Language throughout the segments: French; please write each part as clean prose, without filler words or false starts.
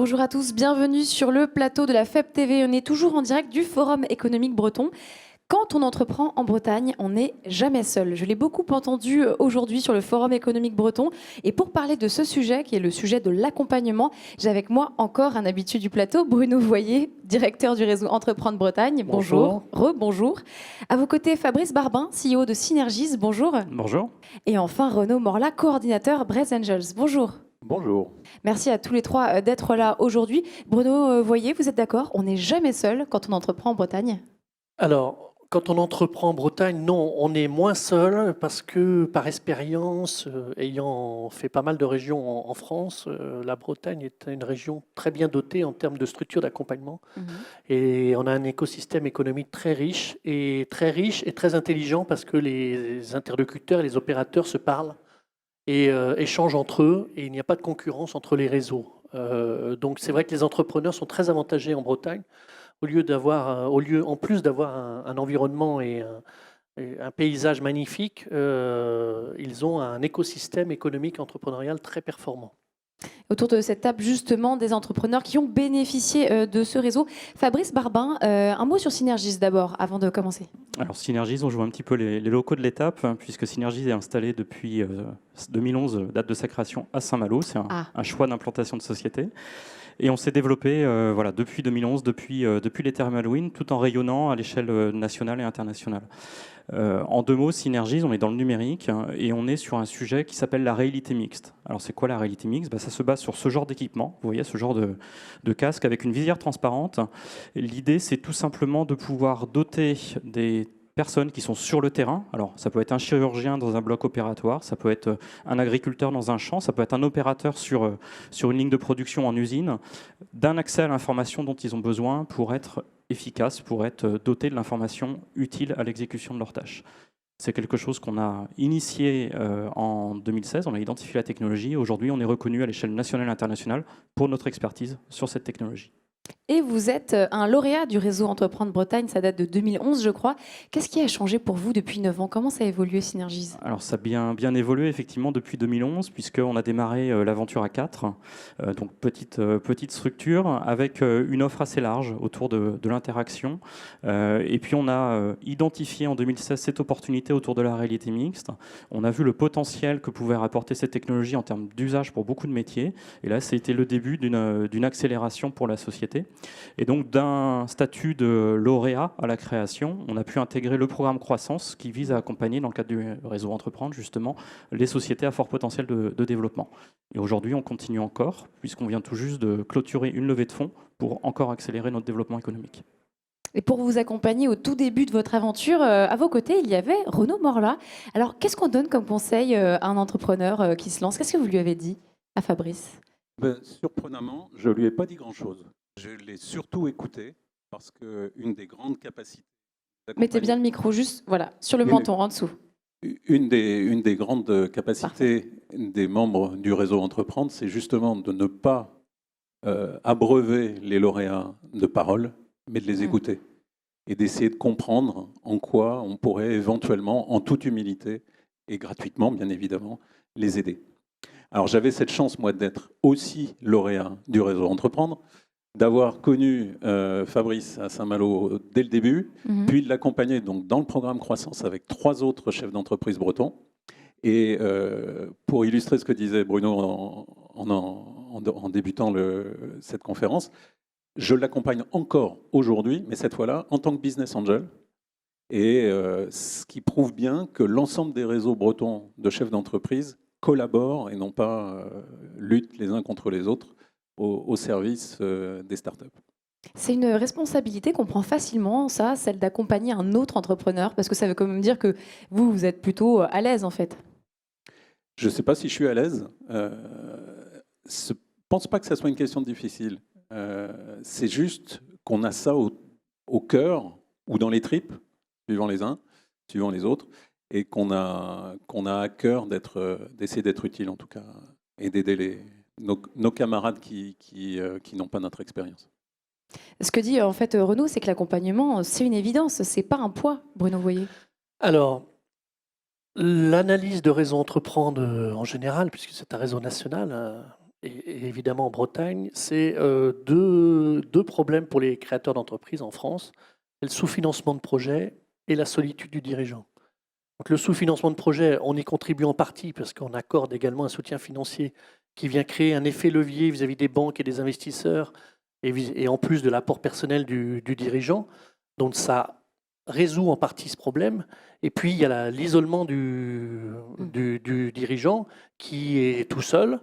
Bonjour à tous, bienvenue sur le plateau de la FEB TV. On est toujours en direct du Forum économique breton. Quand on entreprend en Bretagne, on n'est jamais seul. Je l'ai beaucoup entendu aujourd'hui sur le Forum économique breton. Et pour parler de ce sujet, qui est le sujet de l'accompagnement, j'ai avec moi encore un habitué du plateau, Bruno Voyer, directeur du réseau Entreprendre Bretagne. Bonjour. Rebonjour. À vos côtés, Fabrice Barbin, CEO de Synergies. Bonjour. Bonjour. Et enfin, Renaud Morla, coordinateur Braze Angels. Bonjour. Bonjour. Merci à tous les trois d'être là aujourd'hui. Bruno Voyer, vous êtes d'accord? On n'est jamais seul quand on entreprend en Bretagne? Alors, quand on entreprend en Bretagne, non, on est moins seul parce que par expérience, ayant fait pas mal de régions en France, la Bretagne est une région très bien dotée en termes de structure d'accompagnement. Et on a un écosystème économique très riche et très intelligent parce que les interlocuteurs et les opérateurs se parlent et échangent entre eux et il n'y a pas de concurrence entre les réseaux. Donc c'est vrai que les entrepreneurs sont très avantagés en Bretagne en plus d'avoir un environnement et un paysage magnifique, ils ont un écosystème économique entrepreneurial très performant. Autour de cette table, justement, des entrepreneurs qui ont bénéficié de ce réseau. Fabrice Barbin, un mot sur Synergies d'abord, avant de commencer. Alors Synergies, on joue un petit peu les locaux de l'étape, puisque Synergies est installé depuis 2011, date de sa création à Saint-Malo. C'est un choix d'implantation de société. Et on s'est développé depuis 2011, depuis les termes Halloween, tout en rayonnant à l'échelle nationale et internationale. En deux mots, Synergies, on est dans le numérique et on est sur un sujet qui s'appelle la réalité mixte. Alors c'est quoi la réalité mixte? Ça se base sur ce genre d'équipement, vous voyez, ce genre de casque avec une visière transparente. L'idée, c'est tout simplement de pouvoir doter des personnes qui sont sur le terrain. Alors, ça peut être un chirurgien dans un bloc opératoire, ça peut être un agriculteur dans un champ, ça peut être un opérateur sur une ligne de production en usine, d'un accès à l'information dont ils ont besoin pour être efficaces, pour être dotés de l'information utile à l'exécution de leurs tâches. C'est quelque chose qu'on a initié en 2016, on a identifié la technologie. Aujourd'hui, on est reconnu à l'échelle nationale et internationale pour notre expertise sur cette technologie. Et vous êtes un lauréat du réseau Entreprendre Bretagne, ça date de 2011 je crois. Qu'est-ce qui a changé pour vous depuis 9 ans? Comment ça a évolué Synergies? Alors ça a bien évolué effectivement depuis 2011 puisqu'on a démarré l'aventure à 4, donc petite structure avec une offre assez large autour de l'interaction. Et puis on a identifié en 2016 cette opportunité autour de la réalité mixte. On a vu le potentiel que pouvait rapporter cette technologie en termes d'usage pour beaucoup de métiers. Et là, c'était le début d'une accélération pour la société. Et donc d'un statut de lauréat à la création, on a pu intégrer le programme Croissance qui vise à accompagner dans le cadre du réseau Entreprendre justement les sociétés à fort potentiel de développement. Et aujourd'hui, on continue encore puisqu'on vient tout juste de clôturer une levée de fonds pour encore accélérer notre développement économique. Et pour vous accompagner au tout début de votre aventure, à vos côtés, il y avait Renaud Morla. Alors, qu'est-ce qu'on donne comme conseil à un entrepreneur qui se lance? Qu'est-ce que vous lui avez dit à Fabrice? Surprenamment, je ne lui ai pas dit grand-chose. Je l'ai surtout écouté parce qu'une des grandes capacités... Mettez bien le micro juste sur le menton, en dessous. Une des grandes capacités des membres du réseau Entreprendre, c'est justement de ne pas abreuver les lauréats de paroles, mais de les écouter et d'essayer de comprendre en quoi on pourrait éventuellement, en toute humilité et gratuitement, bien évidemment, les aider. Alors j'avais cette chance, moi, d'être aussi lauréat du réseau Entreprendre, d'avoir connu Fabrice à Saint-Malo dès le début, puis de l'accompagner donc dans le programme Croissance avec 3 autres chefs d'entreprise bretons. Et pour illustrer ce que disait Bruno en débutant cette conférence, je l'accompagne encore aujourd'hui, mais cette fois-là en tant que business angel. Et ce qui prouve bien que l'ensemble des réseaux bretons de chefs d'entreprise collaborent et non pas luttent les uns contre les autres au service des startups. C'est une responsabilité qu'on prend facilement, ça, celle d'accompagner un autre entrepreneur, parce que ça veut quand même dire que vous êtes plutôt à l'aise en fait. Je ne sais pas si je suis à l'aise. Je ne pense pas que ça soit une question difficile. C'est juste qu'on a ça au cœur ou dans les tripes, suivant les uns, suivant les autres, et qu'on a à cœur d'essayer d'être utile en tout cas, et d'aider nos camarades qui n'ont pas notre expérience. Ce que dit en fait Renaud, c'est que l'accompagnement, c'est une évidence, c'est pas un poids, Bruno Voyer. Alors, l'analyse de réseau Entreprendre en général, puisque c'est un réseau national, et évidemment en Bretagne, c'est deux problèmes pour les créateurs d'entreprises en France. C'est le sous-financement de projet et la solitude du dirigeant. Donc le sous-financement de projet, on y contribue en partie parce qu'on accorde également un soutien financier qui vient créer un effet levier vis-à-vis des banques et des investisseurs, et en plus de l'apport personnel du dirigeant. Donc ça résout en partie ce problème. Et puis il y a l'isolement du dirigeant qui est tout seul,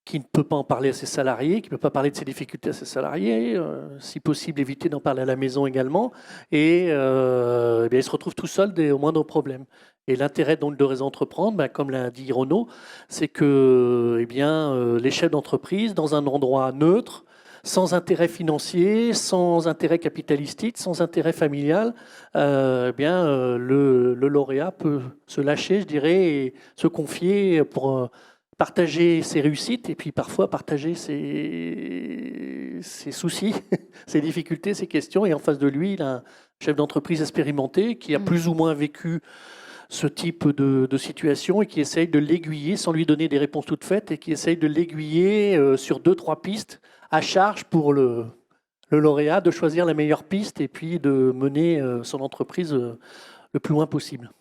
qui ne peut pas en parler à ses salariés, qui ne peut pas parler de ses difficultés à ses salariés, si possible éviter d'en parler à la maison également, et eh bien, il se retrouve tout seul au moindre problème. Et l'intérêt donc de Réseau Entreprendre, ben, comme l'a dit Renaud, c'est que eh bien, les chefs d'entreprise, dans un endroit neutre, sans intérêt financier, sans intérêt capitalistique, sans intérêt familial, eh bien, le lauréat peut se lâcher, je dirais, et se confier pour partager ses réussites et puis parfois partager ses soucis, ses difficultés, ses questions. Et en face de lui, il a un chef d'entreprise expérimenté qui a plus ou moins vécu ce type de situation et qui essaye de l'aiguiller sans lui donner des réponses toutes faites et qui essaye de l'aiguiller sur 2-3 pistes à charge pour le lauréat de choisir la meilleure piste et puis de mener son entreprise le plus loin possible.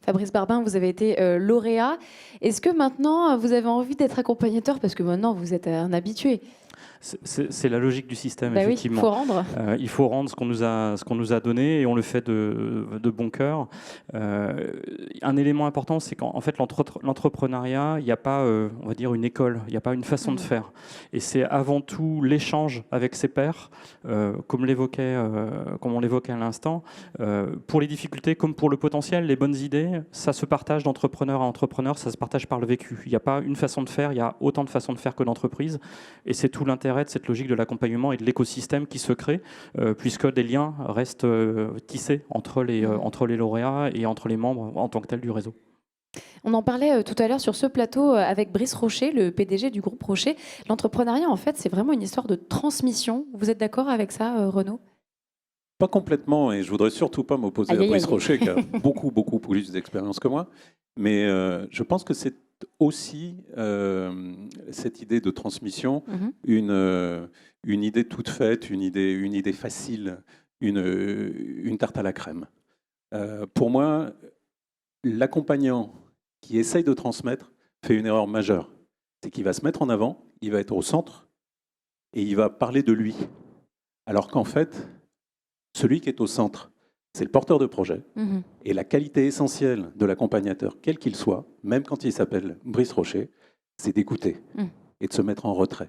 Fabrice Barbin, vous avez été lauréat. Est-ce que maintenant, vous avez envie d'être accompagnateur? Parce que maintenant, vous êtes un habitué. C'est la logique du système, bah effectivement. Oui, il faut rendre. Il faut rendre ce qu'on nous a donné et on le fait de bon cœur. Un élément important, c'est qu'en fait, l'entrepreneuriat, il n'y a pas, on va dire, une école, il n'y a pas une façon de faire. Et c'est avant tout l'échange avec ses pairs, comme on l'évoquait à l'instant. Pour les difficultés comme pour le potentiel, les bonnes idées, ça se partage d'entrepreneur à entrepreneur, ça se partage par le vécu. Il n'y a pas une façon de faire, il y a autant de façons de faire que d'entreprises. Et c'est tout l'intérêt de cette logique de l'accompagnement et de l'écosystème qui se crée, puisque des liens restent tissés entre les lauréats et entre les membres en tant que tels du réseau. On en parlait tout à l'heure sur ce plateau avec Brice Rocher, le PDG du groupe Rocher. L'entrepreneuriat, en fait, c'est vraiment une histoire de transmission. Vous êtes d'accord avec ça, Renaud? Pas complètement, et je voudrais surtout pas m'opposer à Brice Rocher, qui a beaucoup plus d'expérience que moi. Mais je pense que c'est aussi cette idée de transmission, une idée toute faite, une idée facile, une tarte à la crème. Pour moi, l'accompagnant qui essaye de transmettre fait une erreur majeure. C'est qu'il va se mettre en avant, il va être au centre et il va parler de lui. Alors qu'en fait, celui qui est au centre, c'est le porteur de projet. Et la qualité essentielle de l'accompagnateur, quel qu'il soit, même quand il s'appelle Brice Rocher, c'est d'écouter et de se mettre en retrait.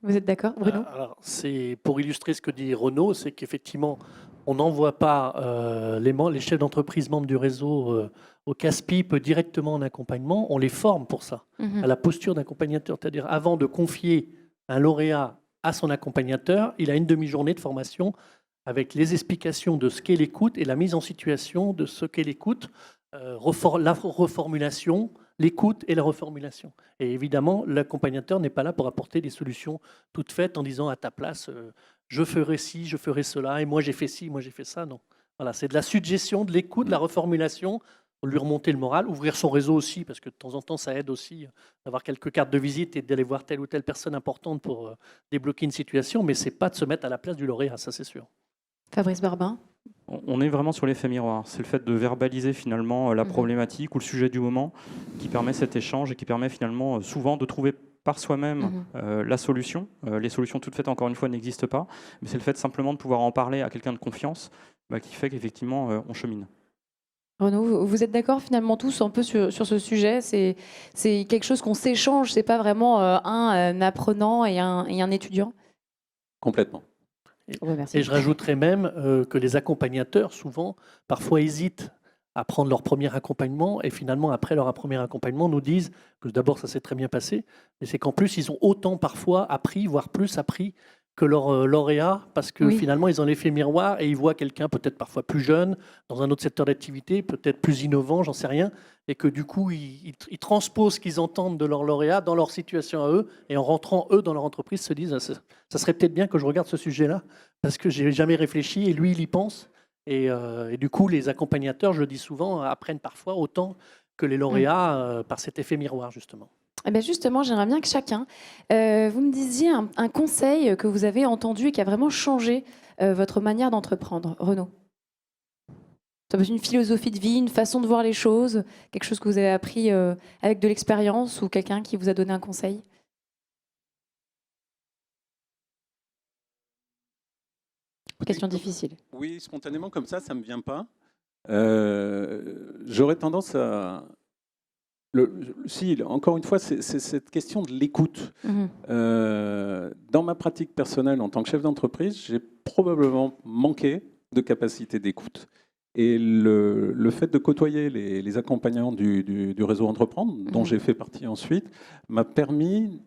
Vous êtes d'accord, Bruno? Alors, c'est pour illustrer ce que dit Renaud, c'est qu'effectivement, on n'envoie pas les chefs d'entreprise membres du réseau au casse-pipe directement en accompagnement, on les forme pour ça, à la posture d'accompagnateur. C'est-à-dire, avant de confier un lauréat à son accompagnateur, il a une demi-journée de formation avec les explications de ce qu'est l'écoute et la mise en situation de ce qu'est l'écoute, la reformulation, l'écoute et la reformulation. Et évidemment, l'accompagnateur n'est pas là pour apporter des solutions toutes faites en disant à ta place, je ferai ci, je ferai cela, et moi j'ai fait ci, moi j'ai fait ça. Non. Voilà, c'est de la suggestion, de l'écoute, de la reformulation, pour lui remonter le moral, ouvrir son réseau aussi, parce que de temps en temps, ça aide aussi d'avoir quelques cartes de visite et d'aller voir telle ou telle personne importante pour débloquer une situation, mais ce n'est pas de se mettre à la place du lauréat, ça c'est sûr. Fabrice Barbin? On est vraiment sur l'effet miroir. C'est le fait de verbaliser finalement la problématique ou le sujet du moment qui permet cet échange et qui permet finalement souvent de trouver par soi-même la solution. Les solutions toutes faites, encore une fois, n'existent pas. Mais c'est le fait simplement de pouvoir en parler à quelqu'un de confiance qui fait qu'effectivement, on chemine. Renaud, vous êtes d'accord finalement tous un peu sur ce sujet? C'est quelque chose qu'on s'échange, c'est pas vraiment un apprenant et un étudiant? Complètement. Et je rajouterais même que les accompagnateurs, souvent, parfois hésitent à prendre leur premier accompagnement et finalement, après leur premier accompagnement, nous disent que d'abord, ça s'est très bien passé, mais c'est qu'en plus, ils ont autant parfois appris, voire plus appris que leur lauréat, parce que finalement, ils ont l'effet miroir et ils voient quelqu'un peut-être parfois plus jeune, dans un autre secteur d'activité, peut-être plus innovant, j'en sais rien, et que du coup, ils transposent ce qu'ils entendent de leur lauréat dans leur situation à eux, et en rentrant, eux, dans leur entreprise, se disent ça serait peut-être bien que je regarde ce sujet-là, parce que j'ai jamais réfléchi, et lui, il y pense. Et du coup, les accompagnateurs, je le dis souvent, apprennent parfois autant que les lauréats par cet effet miroir, justement. Eh bien justement, j'aimerais bien que chacun, vous me disiez un conseil que vous avez entendu et qui a vraiment changé votre manière d'entreprendre. Renaud. Ça peut être une philosophie de vie, une façon de voir les choses, quelque chose que vous avez appris avec de l'expérience ou quelqu'un qui vous a donné un conseil. Question difficile. Oui, spontanément comme ça ne me vient pas. J'aurais tendance à... Si, encore une fois, c'est cette question de l'écoute. Dans ma pratique personnelle en tant que chef d'entreprise, j'ai probablement manqué de capacité d'écoute. Et le fait de côtoyer les accompagnants du réseau Entreprendre, dont j'ai fait partie ensuite, m'a permis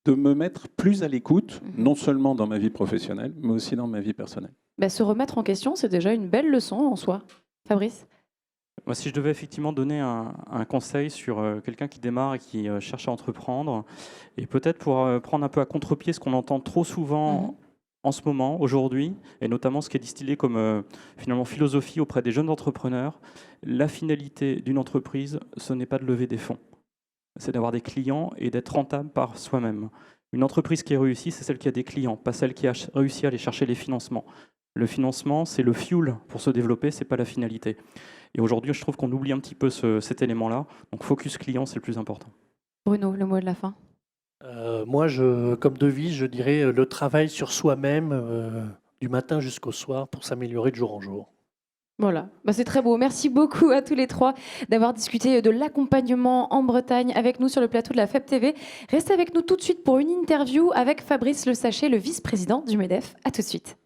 de me mettre plus à l'écoute, non seulement dans ma vie professionnelle, mais aussi dans ma vie personnelle. Bah, se remettre en question, c'est déjà une belle leçon en soi. Fabrice ? Moi, si je devais effectivement donner un conseil sur quelqu'un qui démarre et qui cherche à entreprendre, et peut-être pour prendre un peu à contre-pied ce qu'on entend trop souvent en ce moment, aujourd'hui, et notamment ce qui est distillé comme finalement philosophie auprès des jeunes entrepreneurs, la finalité d'une entreprise, ce n'est pas de lever des fonds. C'est d'avoir des clients et d'être rentable par soi-même. Une entreprise qui est réussie, c'est celle qui a des clients, pas celle qui a réussi à aller chercher les financements. Le financement, c'est le fuel pour se développer, c'est pas la finalité. Et aujourd'hui, je trouve qu'on oublie un petit peu cet élément-là. Donc, focus client, c'est le plus important. Bruno, le mot de la fin. Moi, comme devise, je dirais le travail sur soi-même du matin jusqu'au soir pour s'améliorer de jour en jour. Voilà, bah, c'est très beau. Merci beaucoup à tous les trois d'avoir discuté de l'accompagnement en Bretagne avec nous sur le plateau de la FEB TV. Restez avec nous tout de suite pour une interview avec Fabrice Le Sachet, le vice-président du MEDEF. À tout de suite.